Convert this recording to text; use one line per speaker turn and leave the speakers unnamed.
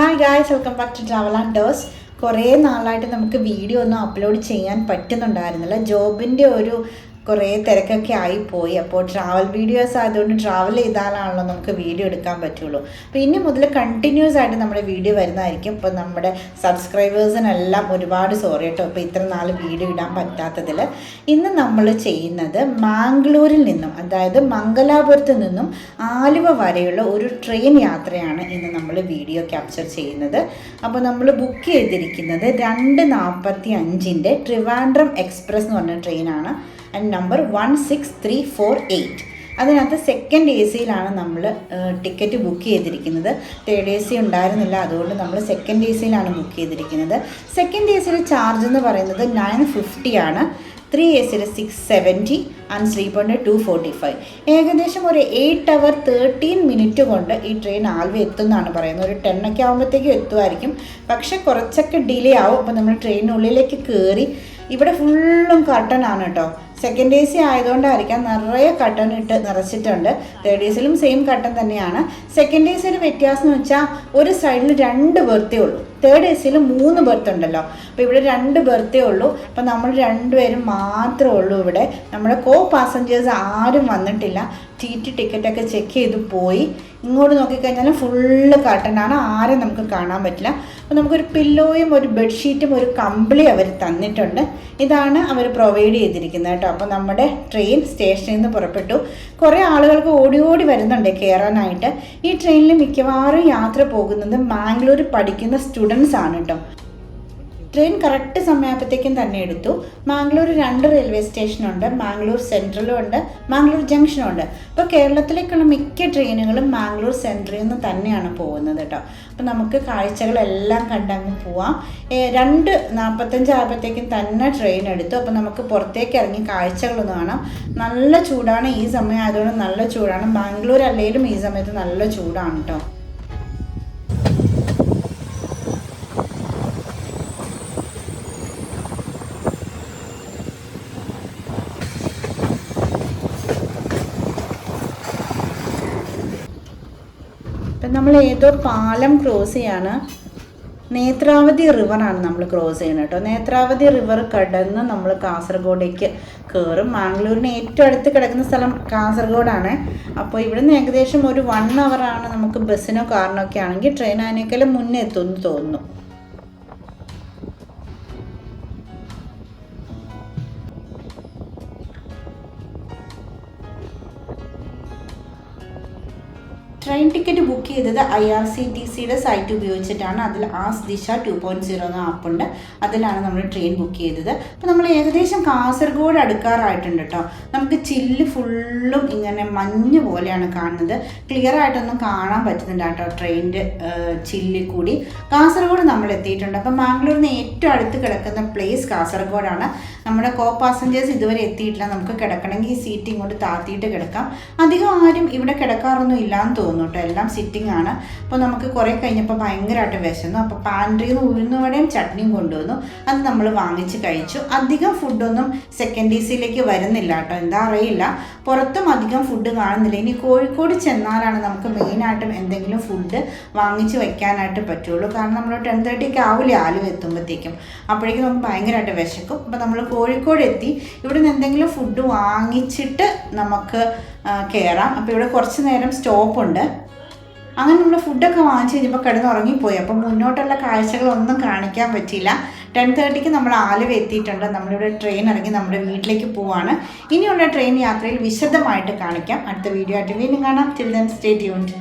Hi guys, welcome back to Travelntoast. കുറേ നാളായിട്ട് നമുക്ക് വീഡിയോ ഒന്നും അപ്ലോഡ് ചെയ്യാൻ പറ്റുന്നുണ്ടായിരുന്നില്ല. ജോബിൻ്റെ കുറേ തിരക്കൊക്കെ ആയിപ്പോയി. അപ്പോൾ ട്രാവൽ വീഡിയോസ് ആയതുകൊണ്ട് ട്രാവൽ ചെയ്താലാണല്ലോ നമുക്ക് വീഡിയോ എടുക്കാൻ പറ്റുള്ളൂ. അപ്പോൾ ഇനി മുതൽ കണ്ടിന്യൂസ് ആയിട്ട് നമ്മുടെ വീഡിയോ വരുന്നതായിരിക്കും. ഇപ്പോൾ നമ്മുടെ സബ്സ്ക്രൈബേഴ്സിനെല്ലാം ഒരുപാട് സോറി കേട്ടോ ഇപ്പോൾ ഇത്ര നാൾ വീഡിയോ ഇടാൻ പറ്റാത്തതിൽ. ഇന്ന് നമ്മൾ ചെയ്യുന്നത് മാംഗ്ലൂരിൽ നിന്നും, അതായത് മംഗലാപുരത്ത് നിന്നും ആലുവ വരെയുള്ള ഒരു ട്രെയിൻ യാത്രയാണ് ഇന്ന് നമ്മൾ വീഡിയോ ക്യാപ്ചർ ചെയ്യുന്നത്. അപ്പോൾ നമ്മൾ ബുക്ക് ചെയ്തിരിക്കുന്നത് 2:45 ട്രിവാൻഡ്രം എക്സ്പ്രസ് എന്ന് പറഞ്ഞ ട്രെയിനാണ്. And number 16348. അതിനകത്ത് സെക്കൻഡ് എ സിയിലാണ് നമ്മൾ ടിക്കറ്റ് ബുക്ക് ചെയ്തിരിക്കുന്നത്. തേർഡ് എ സി ഉണ്ടായിരുന്നില്ല, അതുകൊണ്ട് നമ്മൾ സെക്കൻഡ് എ സിയിലാണ് ബുക്ക് ചെയ്തിരിക്കുന്നത്. സെക്കൻഡ് എ സിയിൽ ചാർജ് എന്ന് പറയുന്നത് 950 ആണ്. 3 എ സിയിൽ 670 ആൻഡ് സ്ലീപ്പറിൻ്റെ 245. ഏകദേശം ഒരു 8 hour 13 minute കൊണ്ട് ഈ ട്രെയിൻ ആലുവ എത്തുമെന്നാണ് പറയുന്നത്. ഒരു 10 ഒക്കെ ആകുമ്പോഴത്തേക്കും എത്തുമായിരിക്കും, പക്ഷെ കുറച്ചൊക്കെ ഡിലേ ആവും. അപ്പോൾ നമ്മൾ ട്രെയിനുള്ളിലേക്ക് കയറി. ഇവിടെ ഫുള്ളും കർട്ടനാണ് കേട്ടോ. സെക്കൻഡ് എ സി ആയതുകൊണ്ടായിരിക്കാം നിറയെ കട്ടൺ ഇട്ട് നിറച്ചിട്ടുണ്ട്. തേർഡ് എ സിയിലും സെയിം കട്ടൺ തന്നെയാണ്. സെക്കൻഡ് എ സിയിൽ വ്യത്യാസം എന്ന് വെച്ചാൽ ഒരു സൈഡിൽ 2 ബെർത്തേ ഉള്ളൂ. തേർഡ് എ സിയിൽ 3 ബെർത്ത് ഉണ്ടല്ലോ. അപ്പോൾ ഇവിടെ 2 ബെർത്തേ ഉള്ളൂ. അപ്പോൾ നമ്മൾ 2 പേരും മാത്രമേ ഉള്ളൂ ഇവിടെ. നമ്മുടെ കോ പാസഞ്ചേഴ്സ് ആരും വന്നിട്ടില്ല. ടിക്കറ്റൊക്കെ ചെക്ക് ചെയ്ത് പോയി. ഇങ്ങോട്ട് നോക്കിക്കഴിഞ്ഞാൽ ഫുള്ള് കട്ടനാണ്, ആരും നമുക്ക് കാണാൻ പറ്റില്ല. അപ്പോൾ നമുക്കൊരു പില്ലോയും ഒരു ബെഡ്ഷീറ്റും ഒരു കമ്പിളി അവർ തന്നിട്ടുണ്ട്. ഇതാണ് അവർ പ്രൊവൈഡ് ചെയ്തിരിക്കുന്നത് കേട്ടോ. അപ്പോൾ നമ്മുടെ ട്രെയിൻ സ്റ്റേഷനിൽ നിന്ന് പുറപ്പെട്ടു. കുറേ ആളുകൾക്ക് ഓടി ഓടി വരുന്നുണ്ട് കയറാനായിട്ട്. ഈ ട്രെയിനിൽ മിക്കവാറും യാത്ര പോകുന്നത് മാംഗ്ലൂർ പഠിക്കുന്ന സ്റ്റുഡൻസ് ആണ് കേട്ടോ. ട്രെയിൻ കറക്റ്റ് സമയമാകുമ്പോഴത്തേക്കും തന്നെ എടുത്തു. മാംഗ്ലൂർ 2 റെയിൽവേ സ്റ്റേഷനുണ്ട്. മാംഗ്ലൂർ സെൻട്രലും ഉണ്ട്, മാംഗ്ലൂർ ജംഗ്ഷനും ഉണ്ട്. അപ്പോൾ കേരളത്തിലേക്കുള്ള മിക്ക ട്രെയിനുകളും മാംഗ്ലൂർ സെൻട്രലിൽ നിന്ന് തന്നെയാണ് പോകുന്നത് കേട്ടോ. അപ്പോൾ നമുക്ക് കാഴ്ചകളെല്ലാം കണ്ടങ്ങ് പോവാം. 2:45 ആകുമ്പോഴത്തേക്കും തന്നെ ട്രെയിൻ എടുത്തു. അപ്പോൾ നമുക്ക് പുറത്തേക്ക് ഇറങ്ങി കാഴ്ചകളൊന്നും കാണാം. നല്ല ചൂടാണ്, ഈ സമയം ആയതുകൊണ്ട് നല്ല ചൂടാണ്. ബാംഗ്ലൂർ അല്ലെങ്കിലും ഈ സമയത്ത് നല്ല ചൂടാണ് കേട്ടോ. ഇപ്പം നമ്മൾ ഏതോ പാലം ക്രോസ് ചെയ്യാണ്. നേത്രാവതി റിവറാണ് നമ്മൾ ക്രോസ് ചെയ്യുന്നത് കേട്ടോ. നേത്രാവതി റിവർ കടന്ന് നമ്മൾ കാസർഗോഡേക്ക് കയറും. മാംഗ്ലൂരിന് ഏറ്റവും അടുത്ത് കിടക്കുന്ന സ്ഥലം കാസർഗോഡാണ്. അപ്പോൾ ഇവിടുന്ന് ഏകദേശം ഒരു 1 hour ആണ് നമുക്ക് ബസ്സിനോ കാറിനോ ഒക്കെ ആണെങ്കിൽ. ട്രെയിൻ അതിനേക്കാളും മുന്നേ എത്തുമെന്ന് തോന്നുന്നു. ട്രെയിൻ ടിക്കറ്റ് ബുക്ക് ചെയ്തത് IRCTCയുടെ സൈറ്റ് ഉപയോഗിച്ചിട്ടാണ്. അതിൽ ആസ് ദിശ 2.0 എന്ന ആപ്പുണ്ട്, അതിലാണ് നമ്മൾ ട്രെയിൻ ബുക്ക് ചെയ്തത്. അപ്പോൾ നമ്മൾ ഏകദേശം കാസർഗോഡ് അടുക്കാറായിട്ടുണ്ട് കേട്ടോ. നമുക്ക് ചില്ല് ഫുള്ളും ഇങ്ങനെ മഞ്ഞ് പോലെയാണ് കാണുന്നത്. ക്ലിയർ ആയിട്ടൊന്നും കാണാൻ പറ്റുന്നുണ്ട് കേട്ടോ ട്രെയിനിൻ്റെ ചില്ലിൽ കൂടി. കാസർഗോഡ് നമ്മൾ എത്തിയിട്ടുണ്ട്. അപ്പോൾ മാംഗ്ലൂരിന് ഏറ്റവും അടുത്ത് കിടക്കുന്ന പ്ലേസ് കാസർഗോഡാണ്. നമ്മുടെ കോ പാസഞ്ചേഴ്സ് ഇതുവരെ എത്തിയിട്ടില്ല. നമുക്ക് കിടക്കണമെങ്കിൽ ഈ സീറ്റ് ഇങ്ങോട്ട് താത്തിയിട്ട് കിടക്കാം. അധികം ആരും ഇവിടെ കിടക്കാറൊന്നും ഇല്ലാന്ന് തോന്നുന്നു കേട്ടോ. എല്ലാം സിറ്റിംഗ് ആണ്. അപ്പോൾ നമുക്ക് കുറേ കഴിഞ്ഞപ്പോൾ ഭയങ്കരമായിട്ട് വിശന്നു. അപ്പോൾ പാൻട്രിയിൽ നിന്ന് ഉഴുന്നുവടയും ചട്നിയും കൊണ്ടുവന്നു. അത് നമ്മൾ വാങ്ങിച്ച് കഴിച്ചു. അധികം ഫുഡൊന്നും സെക്കൻഡ് എ സിയിലേക്ക് വരുന്നില്ല കേട്ടോ. എന്താ അറിയില്ല, പുറത്തും അധികം ഫുഡ് കാണുന്നില്ല. ഇനി കോഴിക്കോട് ചെന്നാലാണ് നമുക്ക് മെയിനായിട്ടും എന്തെങ്കിലും ഫുഡ് വാങ്ങിച്ച് വയ്ക്കാനായിട്ട് പറ്റുള്ളൂ. കാരണം നമ്മൾ 10:30 ആവില്ലേ ആലുവ എത്തുമ്പോഴത്തേക്കും. അപ്പോഴേക്കും നമുക്ക് ഭയങ്കരമായിട്ട് വിശക്കും. അപ്പോൾ നമ്മൾ കോഴിക്കോട് എത്തി. ഇവിടെ നിന്ന് എന്തെങ്കിലും ഫുഡ് വാങ്ങിച്ചിട്ട് നമുക്ക് കയറാം. അപ്പോൾ ഇവിടെ കുറച്ച് നേരം സ്റ്റോപ്പുണ്ട്. അങ്ങനെ നമ്മൾ ഫുഡൊക്കെ വാങ്ങിച്ച് കഴിഞ്ഞപ്പോൾ കിടന്നുറങ്ങിപ്പോയി. അപ്പം മുന്നോട്ടുള്ള കാഴ്ചകളൊന്നും കാണിക്കാൻ പറ്റിയില്ല. 10:30 നമ്മൾ ആലുവ എത്തിയിട്ടുണ്ട്. നമ്മളിവിടെ ട്രെയിൻ ഇറങ്ങി നമ്മുടെ വീട്ടിലേക്ക് പോവാണ്. ഇനിയുള്ള ട്രെയിൻ യാത്രയിൽ വിശദമായിട്ട് കാണിക്കാം. അടുത്ത വീഡിയോ ആയിട്ട് വീണ്ടും കാണാം. Till then stay tuned.